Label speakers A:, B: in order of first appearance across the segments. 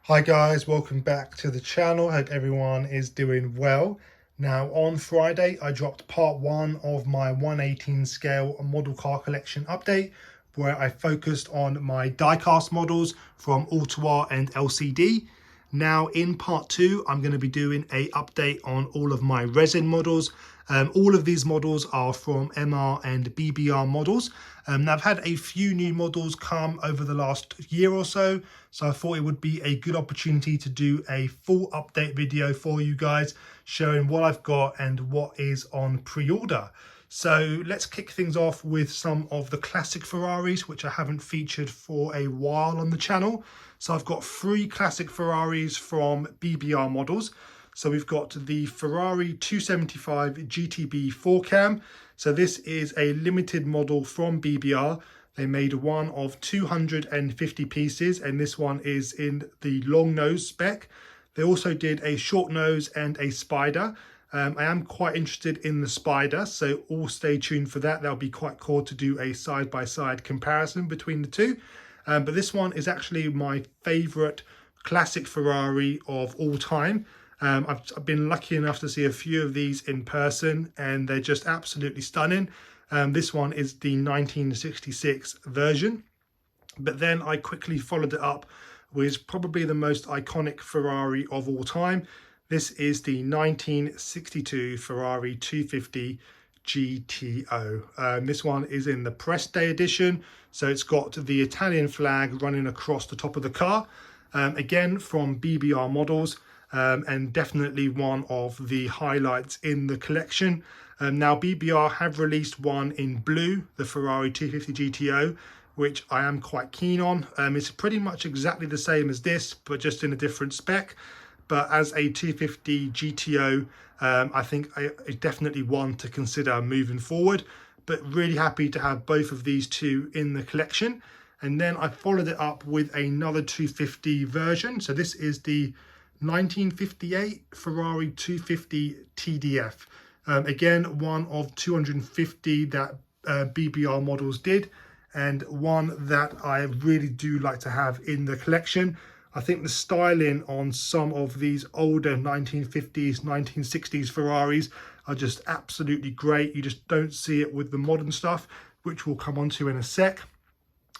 A: Hi guys, welcome back to the channel. Hope everyone is doing well. Now on Friday I dropped part 1 of my 1/18 scale model car collection update, where I focused on my diecast models from Autoart and LCD. Now in part 2 I'm going to be doing a update on all of my resin models. All of these models are from MR and BBR models. Now I've had a few new models come over the last year or so, so I thought it would be a good opportunity to do a full update video for you guys, showing what I've got and what is on pre-order. So let's kick things off with some of the classic Ferraris, which I haven't featured for a while on the channel. So I've got 3 classic Ferraris from BBR models. So we've got the Ferrari 275 GTB 4-cam. So this is a limited model from BBR. They made one of 250 pieces, and this one is in the long nose spec. They also did a short nose and a spider. I am quite interested in the spider, so all stay tuned for that. That'll be quite cool to do a side-by-side comparison between the two. But this one is actually my favorite classic Ferrari of all time. I've been lucky enough to see a few of these in person, and they're just absolutely stunning. This one is the 1966 version, but then I quickly followed it up with probably the most iconic Ferrari of all time. This is the 1962 Ferrari 250 GTO. This one is in the press day edition, so it's got the Italian flag running across the top of the car. Again, from BBR models. And definitely one of the highlights in the collection. Now BBR have released one in blue, the Ferrari 250 GTO, which I am quite keen on. It's pretty much exactly the same as this, but just in a different spec. But as a 250 GTO, I think it's definitely one to consider moving forward. But really happy to have both of these two in the collection. And then I followed it up with another 250 version. So this is the 1958 Ferrari 250 TDF. Again, one of 250 that BBR models did, and one that I really do like to have in the collection. I think the styling on some of these older 1950s, 1960s Ferraris are just absolutely great. You just don't see it with the modern stuff, which we'll come on to in a sec.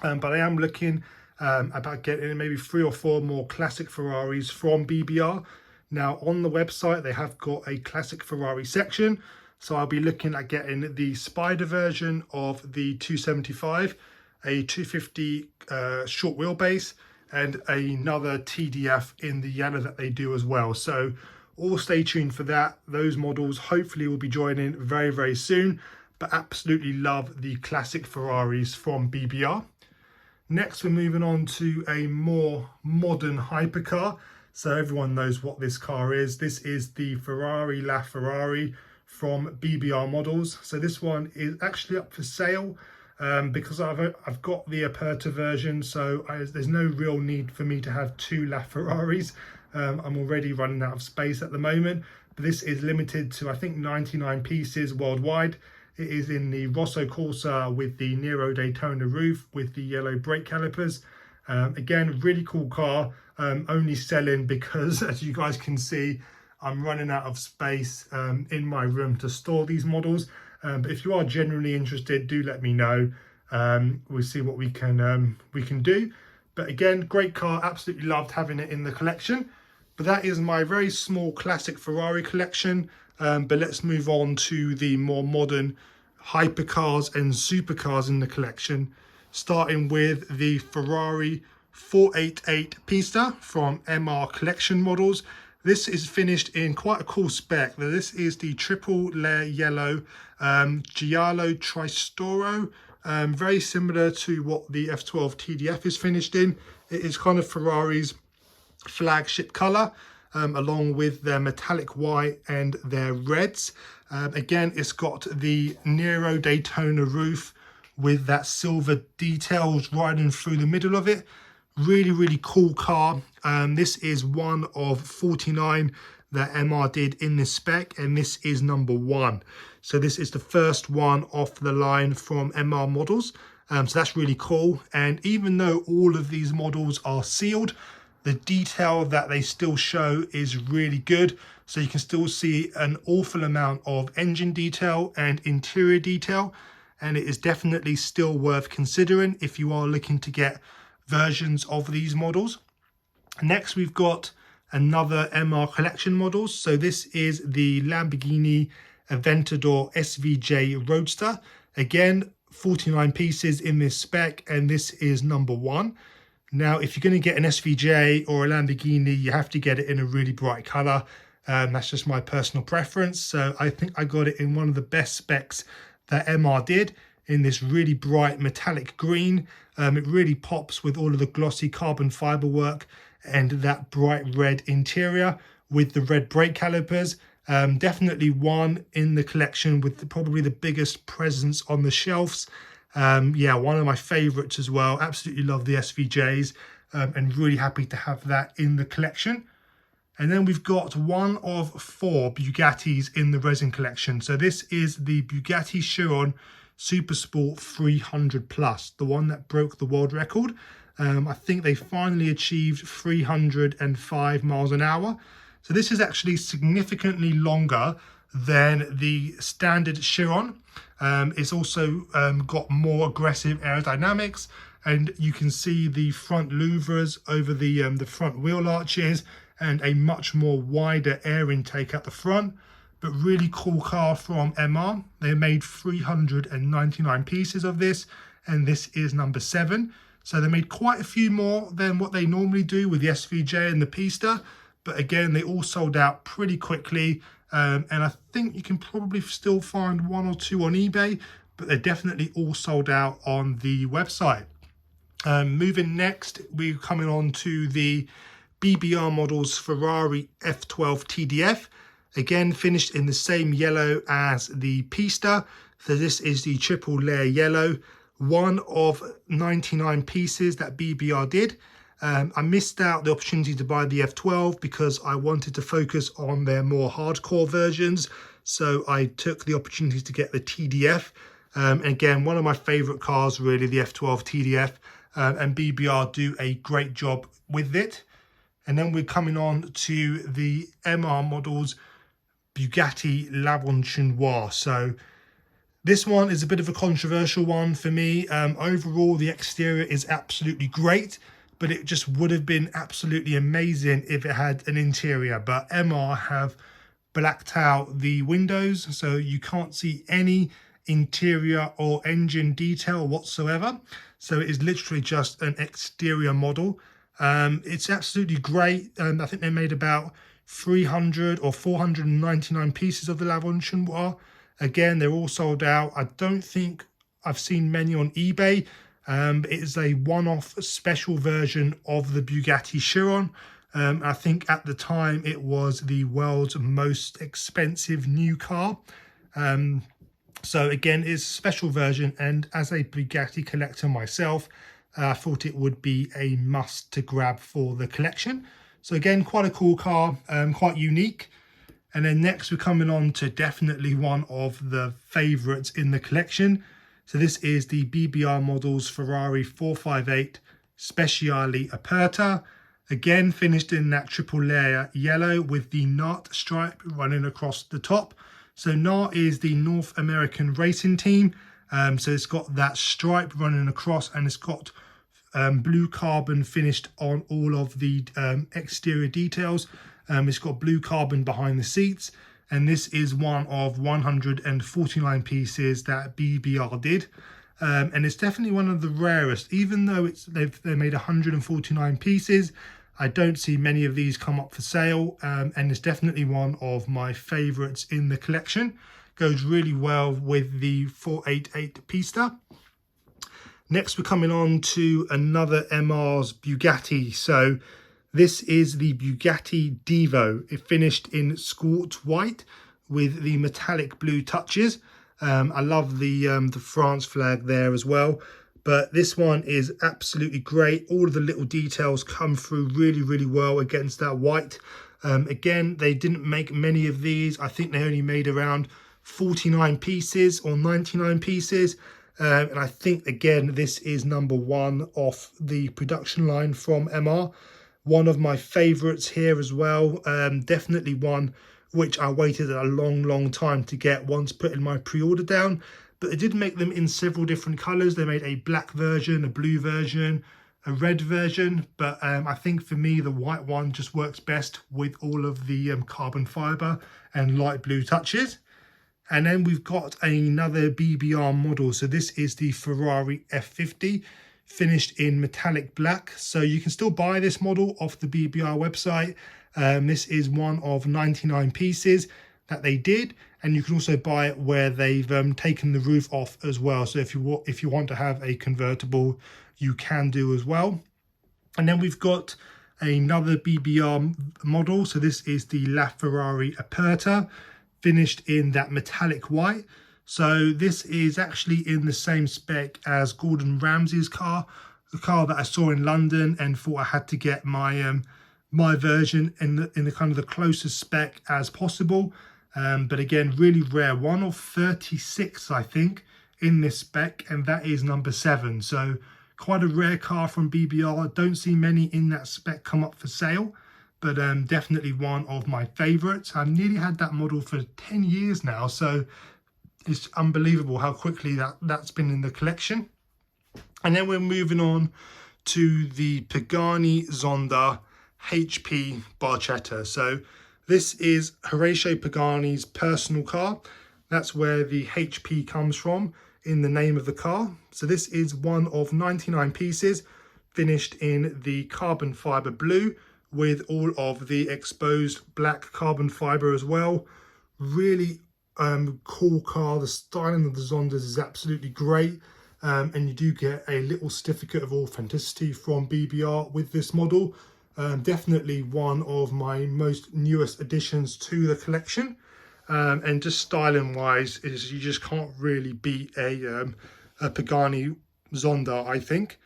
A: But I am looking about getting maybe 3 or 4 more classic Ferraris from BBR. Now on the website they have got a classic Ferrari section, so I'll be looking at getting the spider version of the 275, a 250 short wheelbase, and another TDF in the yellow that they do as well. So all stay tuned for that. Those models hopefully will be joining very, very soon, but absolutely love the classic Ferraris from BBR. Next, we're moving on to a more modern hypercar. So everyone knows what this car is. This is the Ferrari LaFerrari from BBR models. So this one is actually up for sale because I've got the Aperta version. So there's no real need for me to have 2 LaFerraris. I'm already running out of space at the moment. But this is limited to, I think, 99 pieces worldwide. It is in the Rosso Corsa with the Nero Daytona roof with the yellow brake calipers. Again, really cool car, only selling because, as you guys can see, I'm running out of space in my room to store these models. But if you are genuinely interested, do let me know. We'll see what we can do. But again, great car, absolutely loved having it in the collection. But that is my very small classic Ferrari collection. But let's move on to the more modern hypercars and supercars in the collection, starting with the Ferrari 488 Pista from MR collection models. This is finished in quite a cool spec. This is the triple layer yellow Giallo Tristoro, very similar to what the F12 TDF is finished in. It is kind of Ferrari's flagship colour, along with their metallic white and their reds. Again, it's got the Nero Daytona roof with that silver details running through the middle of it. Really, really cool car. This is one of 49 that MR did in this spec, and this is number 1. So this is the first one off the line from MR models. So that's really cool. And even though all of these models are sealed, the detail that they still show is really good. So you can still see an awful amount of engine detail and interior detail. And it is definitely still worth considering if you are looking to get versions of these models. Next, we've got another MR collection models. So this is the Lamborghini Aventador SVJ Roadster. Again, 49 pieces in this spec, and this is number 1. Now, if you're going to get an SVJ or a Lamborghini, you have to get it in a really bright color. That's just my personal preference. So I think I got it in one of the best specs that MR did, in this really bright metallic green. It really pops with all of the glossy carbon fiber work and that bright red interior with the red brake calipers. Definitely one in the collection with probably the biggest presence on the shelves. Yeah, one of my favorites as well. Absolutely love the SVJs, and really happy to have that in the collection. And then we've got one of 4 Bugattis in the resin collection. So this is the Bugatti Chiron Supersport 300 Plus, the one that broke the world record. I think they finally achieved 305 miles an hour. So this is actually significantly longer than the standard Chiron. It's also got more aggressive aerodynamics, and you can see the front louvers over the front wheel arches and a much more wider air intake at the front. But really cool car from MR. They made 399 pieces of this, and this is number 7. So they made quite a few more than what they normally do with the SVJ and the Pista. But again, they all sold out pretty quickly. And I think you can probably still find 1 or 2 on eBay, but they're definitely all sold out on the website. Moving next, we're coming on to the BBR models Ferrari F12 TDF. Again, finished in the same yellow as the Pista. So this is the triple layer yellow, one of 99 pieces that BBR did. I missed out the opportunity to buy the F12 because I wanted to focus on their more hardcore versions. So I took the opportunity to get the TDF. Again, one of my favorite cars, really, the F12 TDF. And BBR do a great job with it. And then we're coming on to the MR models Bugatti L'Aventador. So this one is a bit of a controversial one for me. Overall, the exterior is absolutely great, but it just would have been absolutely amazing if it had an interior. But MR have blacked out the windows, so you can't see any interior or engine detail whatsoever. So it is literally just an exterior model. It's absolutely great. I think they made about 300 or 499 pieces of the L'Aventador. Again, they're all sold out. I don't think I've seen many on eBay. It is a one-off special version of the Bugatti Chiron. I think at the time it was the world's most expensive new car. So again, it's a special version, and as a Bugatti collector myself, I thought it would be a must to grab for the collection. So again, quite a cool car, quite unique. And then next we're coming on to definitely one of the favorites in the collection. So this is the BBR models Ferrari 458 Speciale Aperta. Again, finished in that triple layer yellow with the NART stripe running across the top. So NART is the North American racing team. So it's got that stripe running across, and it's got blue carbon finished on all of the exterior details. It's got blue carbon behind the seats, and this is one of 149 pieces that BBR did. And it's definitely one of the rarest. Even though they made 149 pieces, I don't see many of these come up for sale, and it's definitely one of my favorites in the collection. Goes really well with the 488 Pista. Next, we're coming on to another MR's Bugatti. So this is the Bugatti Divo. It finished in scorch white with the metallic blue touches. I love the France flag there as well. But this one is absolutely great. All of the little details come through really, really well against that white. Again, they didn't make many of these. I think they only made around 49 pieces or 99 pieces. And I think, again, this is number 1 off the production line from MR. one of my favorites here as well. Definitely one which I waited a long time to get once putting my pre-order down. But they did make them in several different colors. They made a black version, a blue version, a red version, but I think for me the white one just works best with all of the carbon fiber and light blue touches. And then we've got another BBR model. So this is the Ferrari F50, finished in metallic black. So you can still buy this model off the BBR website. This is one of 99 pieces that they did, and you can also buy it where they've taken the roof off as well. So if you want to have a convertible, you can do as well. And then we've got another BBR model. So this is the LaFerrari Aperta, finished in that metallic white. So this is actually in the same spec as Gordon Ramsay's car, the car that I saw in London, and thought I had to get my my version in the kind of the closest spec as possible. But again, really rare, one of 36 I think in this spec, and that is number 7. So quite a rare car from BBR. Don't see many in that spec come up for sale, but definitely one of my favorites. I've nearly had that model for 10 years now, so it's unbelievable how quickly that's been in the collection. And then we're moving on to the Pagani Zonda HP Barchetta. So this is Horacio Pagani's personal car. That's where the HP comes from in the name of the car. So this is one of 99 pieces, finished in the carbon fiber blue with all of the exposed black carbon fiber as well. Really cool car. The styling of the Zondas is absolutely great. And you do get a little certificate of authenticity from BBR with this model. Definitely one of my most newest additions to the collection. And just styling wise, you just can't really beat a Pagani Zonda, I think.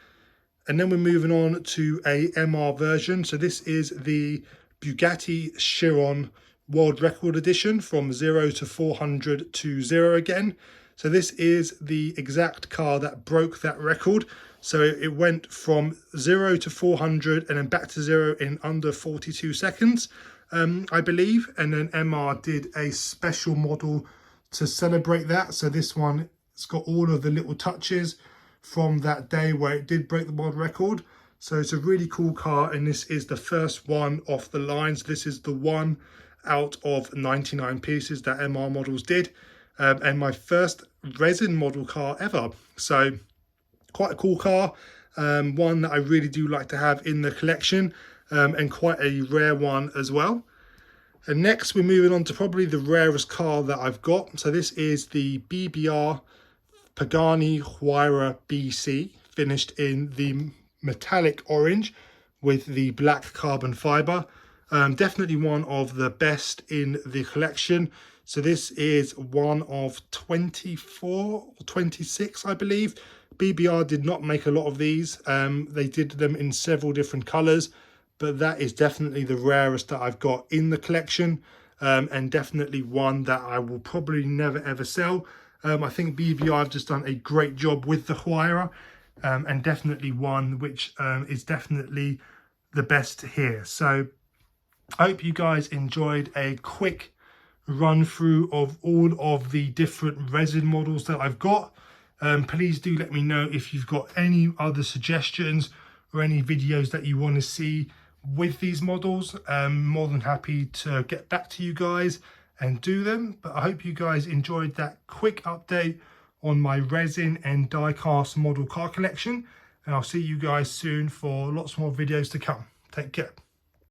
A: And then we're moving on to a MR version. So this is the Bugatti Chiron World Record Edition, from 0 to 400 to 0 again. So this is the exact car that broke that record. So it went from 0 to 400 and then back to 0 in under 42 seconds, I believe. And then MR did a special model to celebrate that. So this one, it's got all of the little touches from that day where it did break the world record. So it's a really cool car, and this is the first one off the lines. This is the one out of 99 pieces that MR models did, and my first resin model car ever. So quite a cool car, one that I really do like to have in the collection, and quite a rare one as well. And next we're moving on to probably the rarest car that I've got. So this is the BBR Pagani Huayra BC, finished in the metallic orange with the black carbon fiber. Definitely one of the best in the collection. So this is one of 24 or 26, I believe. BBR did not make a lot of these. They did them in several different colors, but that is definitely the rarest that I've got in the collection, and definitely one that I will probably never ever sell. I think BBR have just done a great job with the Huayra, and definitely one which is definitely the best here. So I hope you guys enjoyed a quick run through of all of the different resin models that I've got. Please do let me know if you've got any other suggestions or any videos that you want to see with these models. I'm more than happy to get back to you guys and do them. But I hope you guys enjoyed that quick update on my resin and die cast model car collection, and I'll see you guys soon for lots more videos to come. Take care.